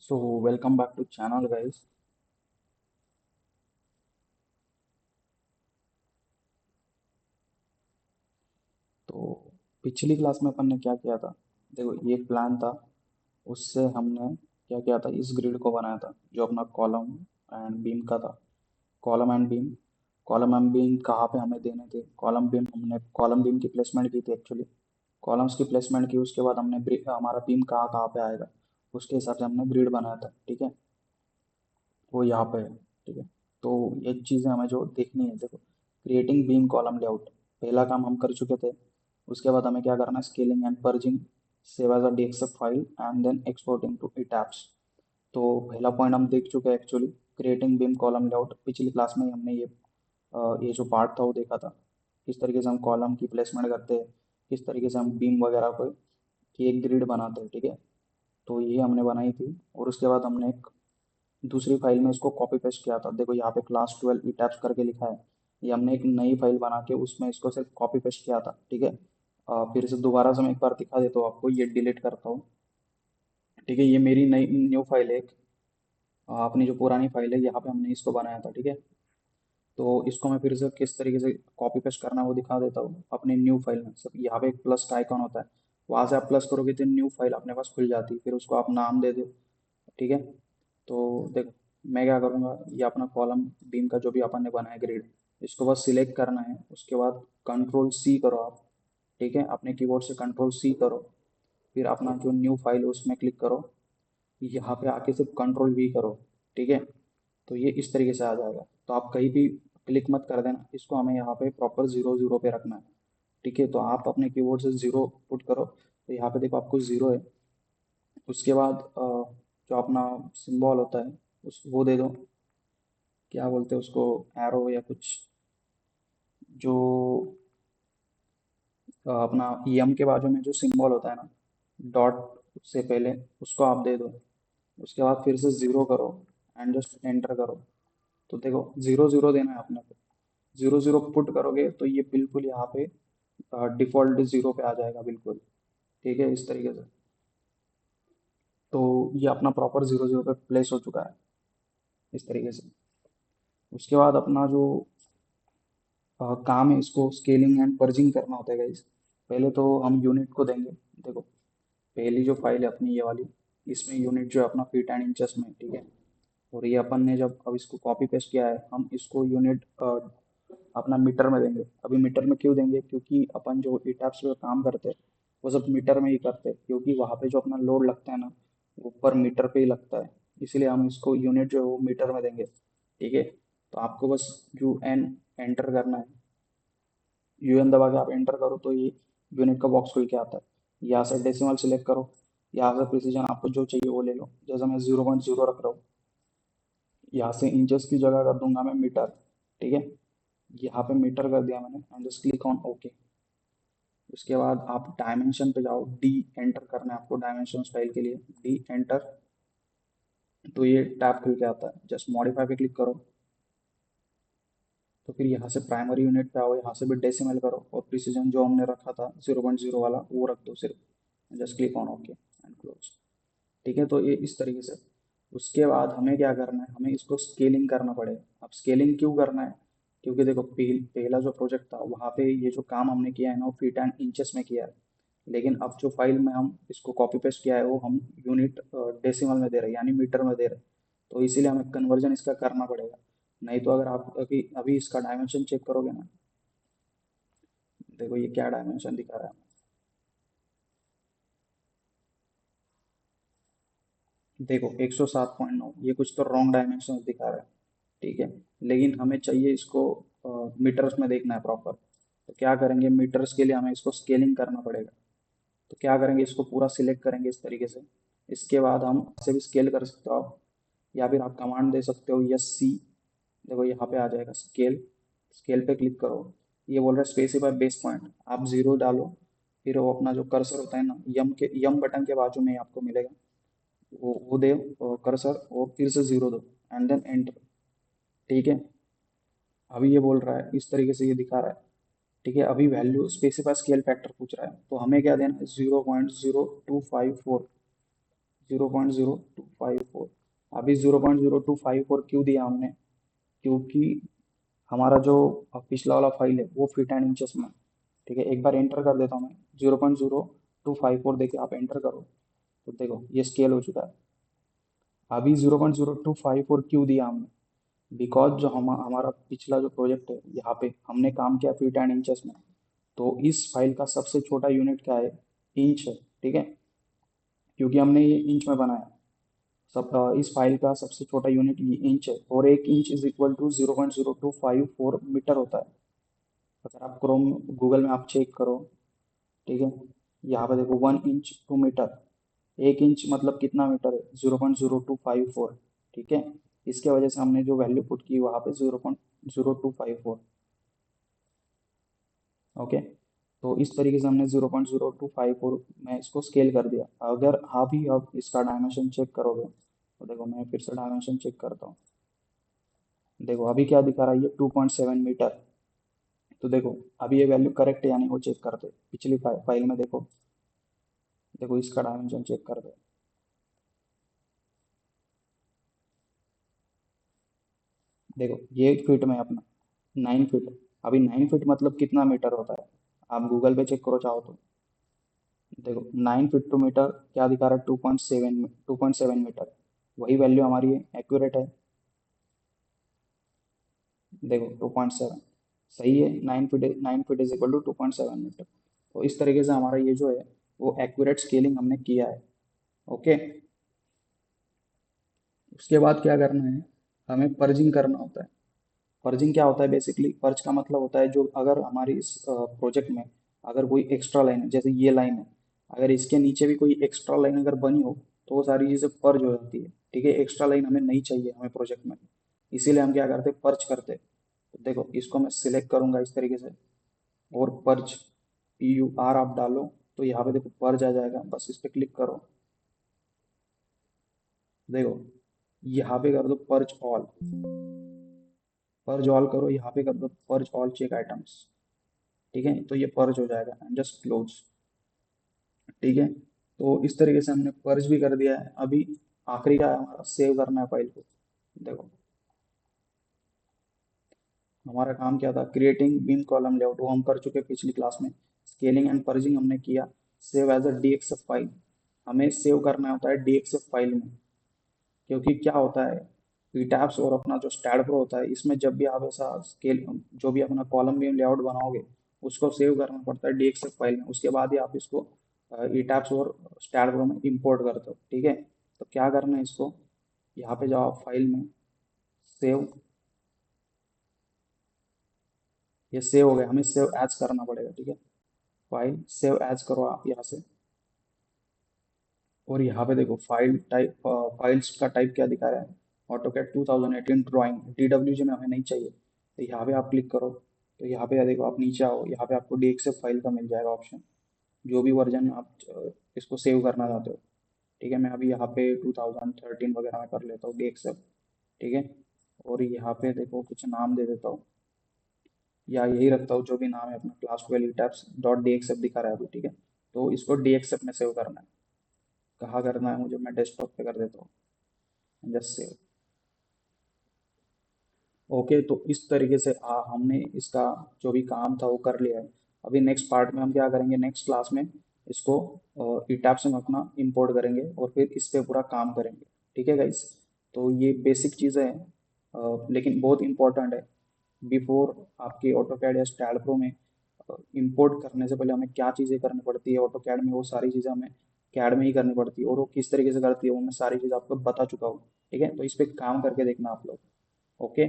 So welcome back to channel guys. तो पिछली class में अपन ने क्या किया था? देखो ये प्लान था। उससे हमने क्या किया था, इस ग्रिड को बनाया था जो अपना कॉलम एंड बीम का था। Column and beam, column and beam कहाँ पे हमें देने थे? कॉलम बीम हमने कॉलम बीम की प्लेसमेंट की थी एक्चुअली। कॉलम्स की प्लेसमेंट की, उसके बाद हमने हमारा बीम कहाँ कहाँ पे आएगा उसके हिसाब से हमने ग्रिड बनाया था। ठीक है, वो यहाँ पे है। ठीक है, तो ये चीज़ें हमें जो देखनी है, देखो क्रिएटिंग बीम कॉलम लेआउट पहला काम हम कर चुके थे। उसके बाद हमें क्या करना है? Scaling and purging, save as a DXF file and then exporting to it apps. तो पहला पॉइंट हम देख चुके हैं actually, creating beam column layout. पिछली क्लास में ही हमने ये जो पार्ट था वो देखा था, किस तरीके से हम कॉलम की प्लेसमेंट करते हैं, किस तरीके से हम बीम वगैरह को की एक ग्रिड बनाते हैं। ठीक है, तो ये हमने बनाई थी। और उसके बाद हमने एक दूसरी फाइल में इसको कॉपी पेस्ट किया था। देखो यहाँ पे क्लास 12 ई टैप्स करके लिखा है। ये हमने एक नई फाइल बना के उसमें इसको सिर्फ कॉपी पेस्ट किया था। ठीक है, फिर से दोबारा से मैं एक बार दिखा देता हूँ आपको, ये डिलीट करता हूँ। ठीक है, ये मेरी नई न्यू फाइल है एक। अपनी जो पुरानी फाइल है यहाँ पे हमने इसको बनाया था। ठीक है, तो इसको मैं फिर से किस तरीके से कॉपी पेस्ट करना है वो दिखा देता हूँ अपनी न्यू फाइल में। सब यहाँ पे एक प्लस का आइकॉन होता है, वहाँ से आप प्लस करोगे तो न्यू फाइल अपने पास खुल जाती है। फिर उसको आप नाम दे दो। ठीक है, तो देखो मैं क्या करूँगा, ये अपना कॉलम बीम का जो भी अपन ने बनाया ग्रिड, इसको बस सिलेक्ट करना है। उसके बाद कंट्रोल सी करो आप। ठीक है, अपने कीबोर्ड से कंट्रोल सी करो, फिर अपना जो न्यू फाइल है उसमें क्लिक करो, यहाँ पे आके सिर्फ कंट्रोल वी करो। ठीक है, तो ये इस तरीके से आ जाएगा। तो आप कहीं भी क्लिक मत कर देना, इसको हमें यहाँ पे प्रॉपर 0 0 पे रखना है। ठीक है, तो आप अपने कीबोर्ड से 0 पुट करो, तो यहाँ पे देखो आपको 0 है। उसके बाद जो अपना सिंबल होता है उस वो दे दो, क्या बोलते हैं उसको, एरो या कुछ, जो अपना यम के बाजू में जो सिंबल होता है ना, डॉट से पहले, उसको आप दे दो। उसके बाद फिर से 0 करो एंड जस्ट एंटर करो। तो देखो 0 0 देना है अपने को। 0 0 पुट करोगे तो ये बिल्कुल यहाँ पे डिफॉल्ट 0 पे आ जाएगा बिल्कुल। ठीक है, इस तरीके से। तो ये अपना प्रॉपर 0 0 पे प्लेस हो चुका है इस तरीके से। उसके बाद अपना जो काम है, इसको स्केलिंग एंड पर्जिंग करना होता है गाइस। पहले तो हम यूनिट को देंगे। देखो पहली जो फाइल है अपनी ये वाली, इसमें यूनिट जो है अपना फीट एंड इंचेस में। ठीक है, और ये अपन ने जब अब इसको कॉपी पेस्ट किया है, हम इसको यूनिट अपना मीटर में देंगे। अभी मीटर में क्यों देंगे? क्योंकि अपन जो ईटैप्स पे काम करते हैं वो सब मीटर में ही करते हैं, क्योंकि वहाँ पे जो अपना लोड लगता है ना, वो पर मीटर पे ही लगता है। इसलिए हम इसको यूनिट जो है वो मीटर में देंगे। ठीक है, तो आपको बस यू एन एंटर करना है। यू एन दबा के आप एंटर करो तो ये यूनिट का बॉक्स खुल के आता है। यहाँ से डेसिमल सिलेक्ट करो, यहाँ से प्रिसीजन आपको जो चाहिए वो ले लो। जैसे मैं 0.0 रख रहा हूँ, यहाँ से इंचेस की जगह कर दूंगा मैं मीटर। ठीक है, यहाँ पे मीटर कर दिया मैंने and just click on okay. उसके बाद आप डायमेंशन पे जाओ, डी एंटर करना है आपको डायमेंशन फाइल के लिए, डी एंटर। तो ये टैब खुल के आता है, जस्ट मॉडिफाई पे क्लिक करो। तो फिर यहाँ से प्राइमरी यूनिट पे आओ, यहाँ से भी डेसिमल करो और प्रिसीजन जो हमने रखा था 0.0 वाला वो रख दो सिर्फ। Just click on okay and close. ठीक है, तो ये इस तरीके से। उसके बाद हमें क्या करना है, हमें इसको स्केलिंग करना पड़ेगा। अब स्केलिंग क्यों करना है? क्योंकि देखो पहला जो प्रोजेक्ट था वहाँ पे ये जो काम हमने किया है ना वो फीट एंड इंचेस में किया है। लेकिन अब जो फाइल में हम इसको कॉपी पेस्ट किया है वो हम यूनिट डेसिमल में दे रहे हैं, यानी मीटर में दे रहे हैं। तो इसीलिए हमें कन्वर्जन इसका करना पड़ेगा। नहीं तो अगर आप अभी अभी इसका डायमेंशन चेक करोगे ना, देखो ये क्या डायमेंशन दिखा रहा है। देखो 107.9, ये कुछ तो रॉन्ग डायमेंशन दिखा रहा है। ठीक है, लेकिन हमें चाहिए इसको मीटर्स में देखना है प्रॉपर। तो क्या करेंगे, मीटर्स के लिए हमें इसको स्केलिंग करना पड़ेगा। तो क्या करेंगे, इसको पूरा सिलेक्ट करेंगे इस तरीके से। इसके बाद हम ऐसे भी स्केल कर सकते हो आप, या फिर आप कमांड दे सकते हो यस सी। देखो यहाँ पे आ जाएगा स्केल। स्केल पे क्लिक करो, ये बोल रहा है स्पेसिफाई बेस पॉइंट, आप 0 डालो। फिर वो अपना जो कर्सर होता है ना, यम बटन के बाजू में ही आपको मिलेगा, वो दे कर्सर और फिर से 0 दो एंड देन एंटर। ठीक है, अभी ये बोल रहा है इस तरीके से, ये दिखा रहा है। ठीक है, अभी वैल्यू स्पेसिफाई स्केल फैक्टर पूछ रहा है, तो हमें क्या देना है, 0.0254। 0.0254। अभी 0.0254 क्यों दिया हमने? क्योंकि हमारा जो पिछला वाला फाइल है वो फीट एंड इंचेस में है। ठीक है, एक बार एंटर कर देता हूँ मैं, 0.0254 देके आप एंटर करो तो देखो ये स्केल हो चुका है। अभी 0.0254 क्यों दिया हमने? बिकॉज जो हमारा पिछला जो प्रोजेक्ट है यहाँ पे हमने काम किया फीट एंड इंचेस में, तो इस फाइल का सबसे छोटा यूनिट क्या है? इंच है। ठीक है, क्योंकि हमने ये इंच में बनाया। इस फाइल का सबसे छोटा यूनिट ये इंच है, और एक inch is equal to 0.0254 metre होता है। अगर आप क्रोम गूगल में आप चेक करो, ठीक है, यहाँ पे देखो 1 इंच 2 मीटर, 1 इंच मतलब कितना मीटर है? 0.0254। ठीक है, इसके वजह से हमने जो वैल्यू पुट की वहाँ पे 0.0254। ओके, तो इस तरीके से हमने 0.0254 में इसको स्केल कर दिया। अगर अभी अब इसका डायमेंशन चेक करोगे तो देखो मैं फिर से डायमेंशन चेक करता हूँ। देखो अभी क्या दिखा रहा है, ये 2.7 मीटर। तो देखो अभी ये वैल्यू करेक्ट है या नहीं वो चेक करते, पिछली फाइल में देखो, देखो इसका डायमेंशन चेक कर दो। देखो ये फीट में है अपना 9 फीट। अभी 9 फीट मतलब कितना मीटर होता है? आप गूगल पे चेक करो चाहो तो। देखो 9 फीट 2 मीटर क्या दिखा रहा है? 2.7 वही वैल्यू हमारी है, एक्यूरेट है। देखो 2.7 सही है। 9 feet is equal to 2.7 metre. तो इस तरीके से हमारा ये जो है वो एक्यूरेट स्केलिंग हमने किया है। ओके, उसके बाद क्या करना है, हमें पर्जिंग करना होता है। पर्जिंग क्या होता है? बेसिकली पर्ज का मतलब होता है जो अगर हमारी इस प्रोजेक्ट में अगर कोई एक्स्ट्रा लाइन है, जैसे ये लाइन है, अगर इसके नीचे भी कोई एक्स्ट्रा लाइन अगर बनी हो तो वो सारी चीज़ें पर्ज हो जाती है। ठीक है, एक्स्ट्रा लाइन हमें नहीं चाहिए हमें प्रोजेक्ट में, इसीलिए हम क्या करते हैं, पर्ज करते हैं। तो देखो इसको मैं सिलेक्ट करूंगा इस तरीके से, और पर्ज PUR आप डालो तो यहाँ पे देखो पर्ज आ जाएगा, बस इस पर क्लिक करो। देखो यहाँ पे कर दो पर्ज ऑल, पर्ज ऑल करो, यहाँ पे कर दो पर्ज ऑल चेक आइटम्स। ठीक है, तो ये पर्ज हो जाएगा एंड जस्ट क्लोज। ठीक है, तो इस तरीके से हमने पर्ज भी कर दिया है। अभी आखिरी का है हमारा, सेव करना है फाइल को। देखो हमारा काम क्या था, क्रिएटिंग बीम कॉलम लेआउट वो हम कर चुके पिछली क्लास में। स्केलिंग एंड पर्जिंग हमने किया। Save as a DXF file, हमें सेव करना होता है DXF फाइल में। क्योंकि क्या होता है, ईटैप्स और अपना जो स्टैड प्रो होता है, इसमें जब भी आप ऐसा स्केल जो भी अपना कॉलम बीम लेआउट बनाओगे उसको सेव करना पड़ता है DXF फाइल में, उसके बाद ही आप इसको ईटैप्स और स्टैड प्रो में इंपोर्ट करते हो। ठीक है, तो क्या करना है इसको, यहाँ पे जाओ आप फाइल में, सेव, ये सेव हो गया, हमें सेव एज करना पड़ेगा। ठीक है, फाइल सेव एज करो आप यहाँ से, और यहाँ पे देखो फाइल टाइप, फाइल्स का टाइप क्या दिखा रहा है, ऑटोकैड 2018 ड्राइंग, DWG में हमें नहीं चाहिए। तो यहाँ पे आप क्लिक करो, तो यहाँ पे देखो आप नीचे आओ, यहाँ पे आपको DXF फाइल का मिल जाएगा ऑप्शन, जो भी वर्जन आप इसको सेव करना चाहते हो। ठीक है, मैं अभी यहाँ पे 2013 वगैरह में कर लेता हूँ DXF। ठीक है, और यहाँ पे देखो कुछ नाम दे देता हूँ, या यही रखता हूँ जो भी नाम है अपना, क्लास 12 टैब्स डॉट DXF दिखा रहा है अभी। ठीक है, तो इसको DXF में सेव करना है। कहाँ करना है मुझे, मैं डेस्कटॉप पे कर देता हूँ, जस्ट सेव। ओके, तो इस तरीके से हमने इसका जो भी काम था वो कर लिया है। अभी नेक्स्ट पार्ट में हम क्या करेंगे, नेक्स्ट क्लास में इसको ईटैप्स में अपना इंपोर्ट करेंगे और फिर इस पे पूरा काम करेंगे। ठीक है गाइस, तो ये बेसिक चीज़ें हैं, लेकिन बहुत इंपॉर्टेंट है। बिफोर आपके ऑटो कैड या स्टैड प्रो में इंपोर्ट करने से पहले हमें क्या चीज़ें करनी पड़ती है ऑटो कैड में, वो सारी चीज़ें हमें कैड में ही करनी पड़ती है, और वो किस तरीके से करती है वो मैं सारी चीज़ आपको बता चुका हूँ। ठीक है, तो इस पे काम करके देखना आप लोग। ओके।